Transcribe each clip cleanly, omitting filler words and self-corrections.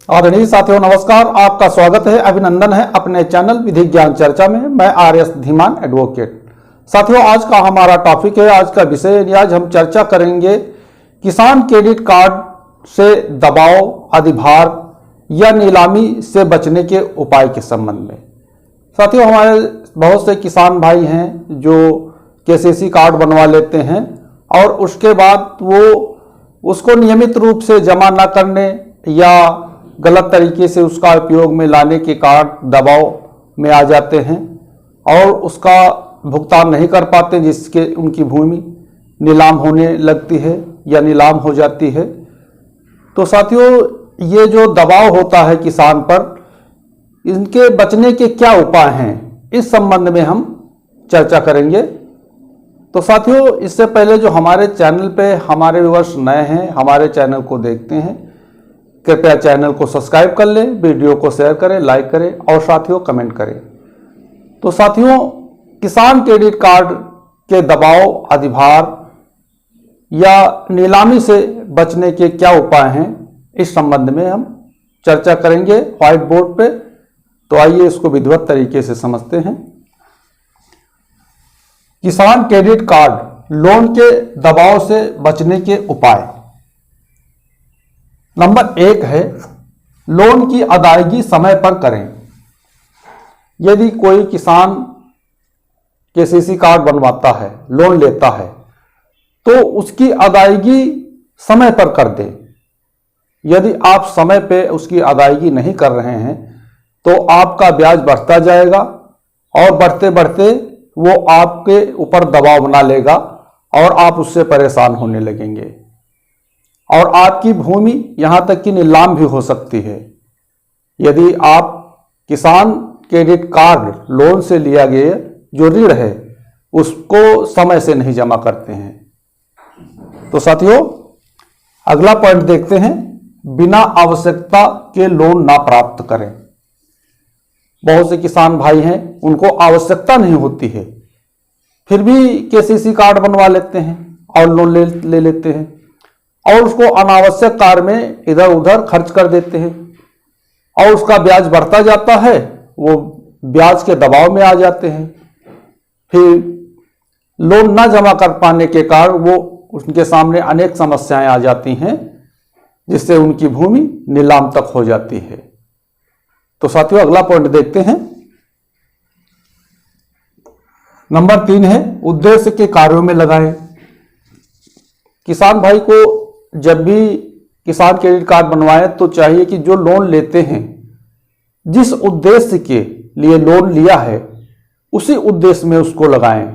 आदरणीय साथियों नमस्कार, आपका स्वागत है, अभिनंदन है अपने चैनल विधि ज्ञान चर्चा में। मैं आर.एस. धीमान एडवोकेट। साथियों आज का हमारा टॉपिक है, आज का विषय है, आज हम चर्चा करेंगे किसान क्रेडिट कार्ड से दबाव, अधिभार या नीलामी से बचने के उपाय के संबंध में। साथियों हमारे बहुत से किसान भाई हैं जो केसीसी कार्ड बनवा लेते हैं और उसके बाद वो उसको नियमित रूप से जमा न करने या गलत तरीके से उसका उपयोग में लाने के कारण दबाव में आ जाते हैं और उसका भुगतान नहीं कर पाते, जिसके उनकी भूमि नीलाम होने लगती है या नीलाम हो जाती है। तो साथियों ये जो दबाव होता है किसान पर, इनके बचने के क्या उपाय हैं, इस संबंध में हम चर्चा करेंगे। तो साथियों इससे पहले जो हमारे चैनल पे हमारे व्यूअर्स नए हैं, हमारे चैनल को देखते हैं, कृपया चैनल को सब्सक्राइब कर लें, वीडियो को शेयर करें, लाइक करें और साथियों कमेंट करें। तो साथियों किसान क्रेडिट कार्ड के दबाव, अधिभार या नीलामी से बचने के क्या उपाय हैं, इस संबंध में हम चर्चा करेंगे व्हाइट बोर्ड पे। तो आइए इसको विधिवत तरीके से समझते हैं। किसान क्रेडिट कार्ड लोन के दबाव से बचने के उपाय। नंबर 1 है लोन की अदायगी समय पर करें। यदि कोई किसान केसीसी कार्ड बनवाता है, लोन लेता है, तो उसकी अदायगी समय पर कर दे। यदि आप समय पे उसकी अदायगी नहीं कर रहे हैं तो आपका ब्याज बढ़ता जाएगा और बढ़ते बढ़ते वो आपके ऊपर दबाव बना लेगा और आप उससे परेशान होने लगेंगे और आपकी भूमि यहां तक कि नीलाम भी हो सकती है यदि आप किसान क्रेडिट कार्ड लोन से लिया गया जो ऋण है उसको समय से नहीं जमा करते हैं। तो साथियों अगला पॉइंट देखते हैं, बिना आवश्यकता के लोन ना प्राप्त करें। बहुत से किसान भाई हैं उनको आवश्यकता नहीं होती है फिर भी केसीसी कार्ड बनवा लेते हैं और लोन ले लेते हैं और उसको अनावश्यक कार्य में इधर उधर खर्च कर देते हैं और उसका ब्याज बढ़ता जाता है, वो ब्याज के दबाव में आ जाते हैं। फिर लोन ना जमा कर पाने के कारण वो उनके सामने अनेक समस्याएं आ जाती हैं जिससे उनकी भूमि नीलाम तक हो जाती है। तो साथियों अगला पॉइंट देखते हैं। नंबर 3 है उद्देश्य के कार्यों में लगाएं। किसान भाई को जब भी किसान क्रेडिट कार्ड बनवाएं तो चाहिए कि जो लोन लेते हैं, जिस उद्देश्य के लिए लोन लिया है उसी उद्देश्य में उसको लगाएं।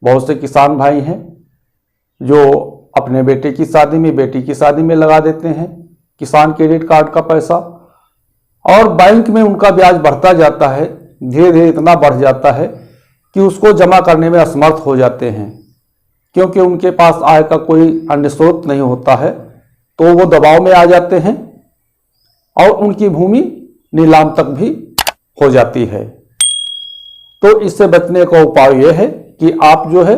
बहुत से किसान भाई हैं जो अपने बेटे की शादी में, बेटी की शादी में लगा देते हैं किसान क्रेडिट कार्ड का पैसा और बैंक में उनका ब्याज बढ़ता जाता है, धीरे धीरे इतना बढ़ जाता है कि उसको जमा करने में असमर्थ हो जाते हैं क्योंकि उनके पास आय का कोई अन्य स्रोत नहीं होता है। तो वो दबाव में आ जाते हैं और उनकी भूमि नीलाम तक भी हो जाती है। तो इससे बचने का उपाय यह है कि आप जो है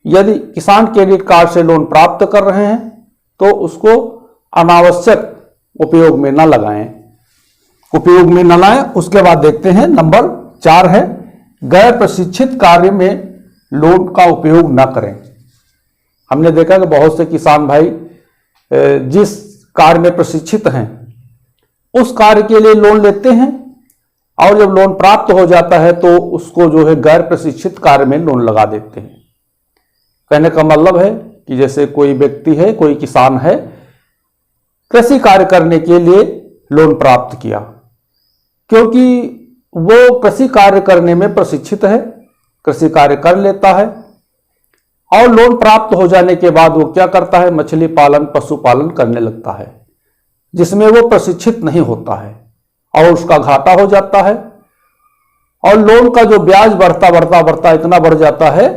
यदि किसान क्रेडिट कार्ड से लोन प्राप्त कर रहे हैं तो उसको अनावश्यक उपयोग में न लगाएं, उपयोग में न लाएं। उसके बाद देखते हैं नंबर 4 है गैर प्रशिक्षित कार्य में लोन का उपयोग न करें। हमने देखा कि बहुत से किसान भाई जिस कार्य में प्रशिक्षित हैं उस कार्य के लिए लोन लेते हैं और जब लोन प्राप्त हो जाता है तो उसको जो है गैर प्रशिक्षित कार्य में लोन लगा देते हैं। कहने का मतलब है कि जैसे कोई व्यक्ति है, कोई किसान है, कृषि कार्य करने के लिए लोन प्राप्त किया क्योंकि वो कृषि कार्य करने में प्रशिक्षित है, कृषि कार्य कर लेता है और लोन प्राप्त हो जाने के बाद वो क्या करता है, मछली पालन, पशुपालन करने लगता है जिसमें वो प्रशिक्षित नहीं होता है और उसका घाटा हो जाता है और लोन का जो ब्याज बढ़ता इतना बढ़ जाता है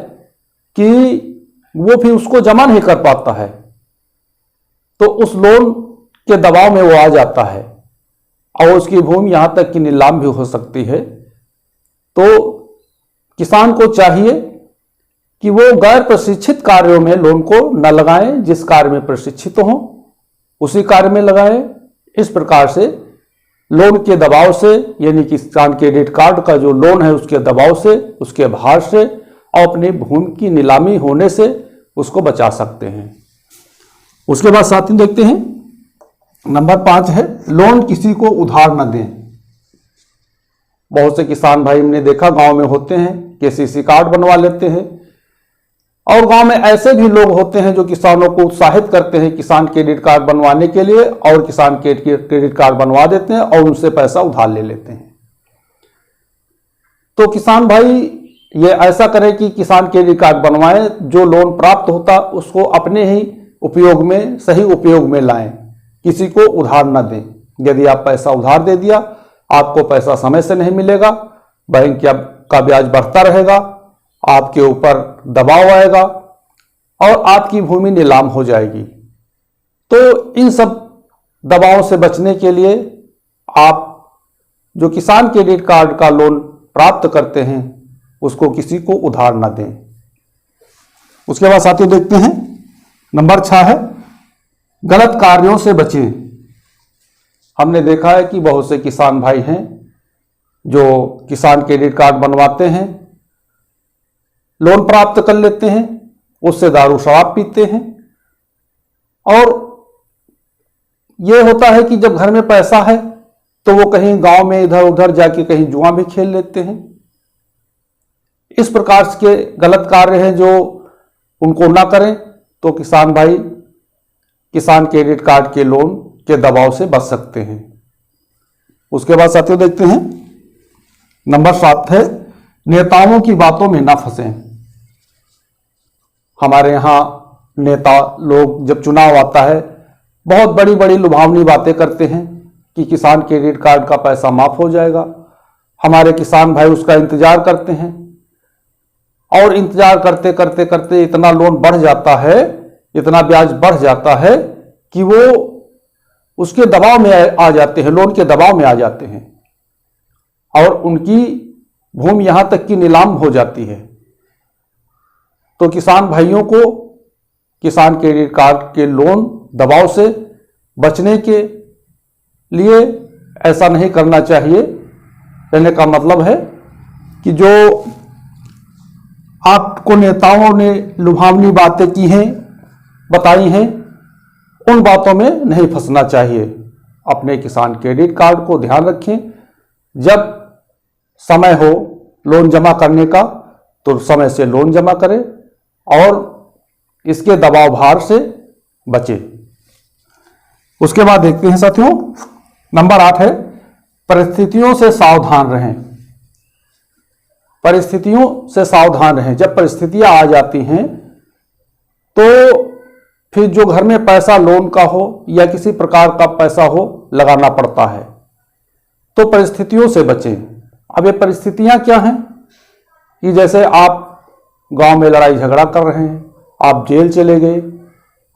कि वो फिर उसको जमा नहीं कर पाता है। तो उस लोन के दबाव में वो आ जाता है और उसकी भूमि यहां तक कि नीलाम भी हो सकती है। तो किसान को चाहिए कि वो गैर प्रशिक्षित कार्यों में लोन को न लगाएं, जिस कार्य में प्रशिक्षित हों उसी कार्य में लगाएं। इस प्रकार से लोन के दबाव से, यानी किसान क्रेडिट कार्ड का जो लोन है उसके दबाव से, उसके भार से और अपनी भूमि की नीलामी होने से उसको बचा सकते हैं। उसके बाद साथियों देखते हैं नंबर 5 है लोन किसी को उधार न दें। बहुत से किसान भाई हमने देखा गांव में होते हैं, केसीसी कार्ड बनवा लेते हैं और गांव में ऐसे भी लोग होते हैं जो किसानों को उत्साहित करते हैं किसान क्रेडिट कार्ड बनवाने के लिए और किसान क्रेडिट कार्ड बनवा देते हैं और उनसे पैसा उधार ले लेते हैं। तो किसान भाई ये ऐसा करें कि किसान क्रेडिट कार्ड बनवाएं, जो लोन प्राप्त होता उसको अपने ही उपयोग में, सही उपयोग में लाएं, किसी को उधार न दें। यदि आप पैसा उधार दे दिया, आपको पैसा समय से नहीं मिलेगा, बैंक का ब्याज बढ़ता रहेगा, आपके ऊपर दबाव आएगा और आपकी भूमि नीलाम हो जाएगी। तो इन सब दबावों से बचने के लिए आप जो किसान क्रेडिट कार्ड का लोन प्राप्त करते हैं उसको किसी को उधार न दें। उसके बाद साथियों देखते हैं नंबर 6 है गलत कार्यों से बचें। हमने देखा है कि बहुत से किसान भाई हैं जो किसान क्रेडिट कार्ड बनवाते हैं, लोन प्राप्त कर लेते हैं, उससे दारू शराब पीते हैं और यह होता है कि जब घर में पैसा है तो वो कहीं गांव में इधर उधर जाके कहीं जुआ भी खेल लेते हैं। इस प्रकार के गलत कार्य हैं जो उनको ना करें तो किसान भाई किसान क्रेडिट कार्ड के लोन के दबाव से बच सकते हैं। उसके बाद साथियों देखते हैं नंबर 7 है नेताओं की बातों में ना फंसें। हमारे यहाँ नेता लोग जब चुनाव आता है बहुत बड़ी बड़ी लुभावनी बातें करते हैं कि किसान क्रेडिट कार्ड का पैसा माफ हो जाएगा। हमारे किसान भाई उसका इंतजार करते हैं और इंतजार करते करते करते इतना लोन बढ़ जाता है, इतना ब्याज बढ़ जाता है कि वो उसके दबाव में आ जाते हैं, लोन के दबाव में आ जाते हैं और उनकी भूमि यहां तक कि नीलाम हो जाती है। तो किसान भाइयों को किसान क्रेडिट कार्ड के लोन दबाव से बचने के लिए ऐसा नहीं करना चाहिए। कहने का मतलब है कि जो आपको नेताओं ने लुभावनी बातें की हैं, बताई हैं, उन बातों में नहीं फंसना चाहिए। अपने किसान क्रेडिट कार्ड को ध्यान रखें, जब समय हो लोन जमा करने का तो समय से लोन जमा करें और इसके दबाव भार से बचें। उसके बाद देखते हैं साथियों नंबर 8 है परिस्थितियों से सावधान रहें। परिस्थितियों से सावधान रहें। जब परिस्थितियां आ जाती हैं तो फिर जो घर में पैसा लोन का हो या किसी प्रकार का पैसा हो लगाना पड़ता है, तो परिस्थितियों से बचें। अब ये परिस्थितियां क्या हैं कि जैसे आप गांव में लड़ाई झगड़ा कर रहे हैं, आप जेल चले गए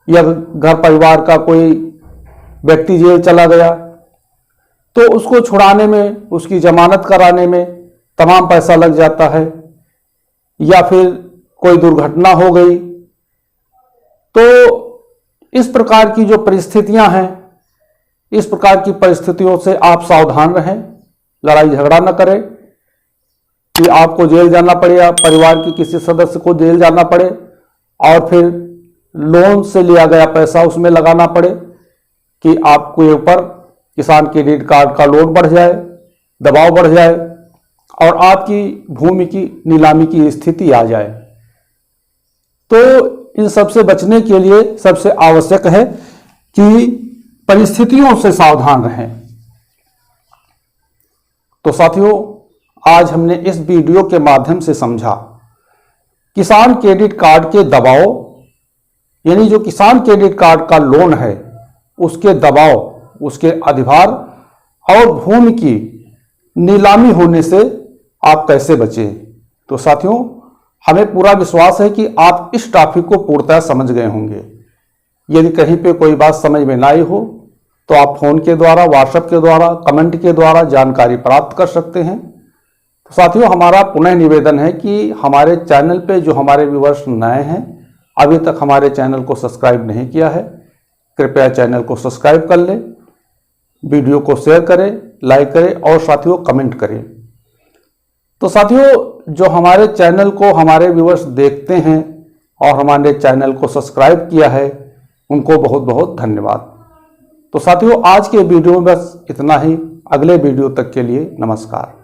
या घर परिवार का कोई व्यक्ति जेल चला गया, तो उसको छुड़ाने में, उसकी जमानत कराने में तमाम पैसा लग जाता है, या फिर कोई दुर्घटना हो गई। तो इस प्रकार की जो परिस्थितियां हैं, इस प्रकार की परिस्थितियों से आप सावधान रहें, लड़ाई झगड़ा न करें कि आपको जेल जाना पड़े या परिवार के किसी सदस्य को जेल जाना पड़े और फिर लोन से लिया गया पैसा उसमें लगाना पड़े कि आपके ऊपर किसान क्रेडिट कार्ड का लोन बढ़ जाए, दबाव बढ़ जाए और आपकी भूमि की नीलामी की स्थिति आ जाए। तो इन सबसे बचने के लिए सबसे आवश्यक है कि परिस्थितियों से सावधान रहें। तो साथियों, आज हमने इस वीडियो के माध्यम से समझा किसान क्रेडिट कार्ड के दबाव, यानी जो किसान क्रेडिट कार्ड का लोन है उसके दबाव, उसके अधिभार और भूमि की नीलामी होने से आप कैसे बचें। तो साथियों, हमें पूरा विश्वास है कि आप इस टॉपिक को पूर्णतः समझ गए होंगे। यदि कहीं पे कोई बात समझ में ना आई हो तो आप फोन के द्वारा, व्हाट्सएप के द्वारा, कमेंट के द्वारा जानकारी प्राप्त कर सकते हैं। तो साथियों, हमारा पुनः निवेदन है कि हमारे चैनल पे जो हमारे व्यूअर्स नए हैं, अभी तक हमारे चैनल को सब्सक्राइब नहीं किया है, कृपया चैनल को सब्सक्राइब कर लें, वीडियो को शेयर करें, लाइक करें और साथियों कमेंट करें। तो साथियों, जो हमारे चैनल को हमारे व्यूअर्स देखते हैं और हमारे चैनल को सब्सक्राइब किया है, उनको बहुत बहुत धन्यवाद। तो साथियों, आज के वीडियो में बस इतना ही। अगले वीडियो तक के लिए नमस्कार।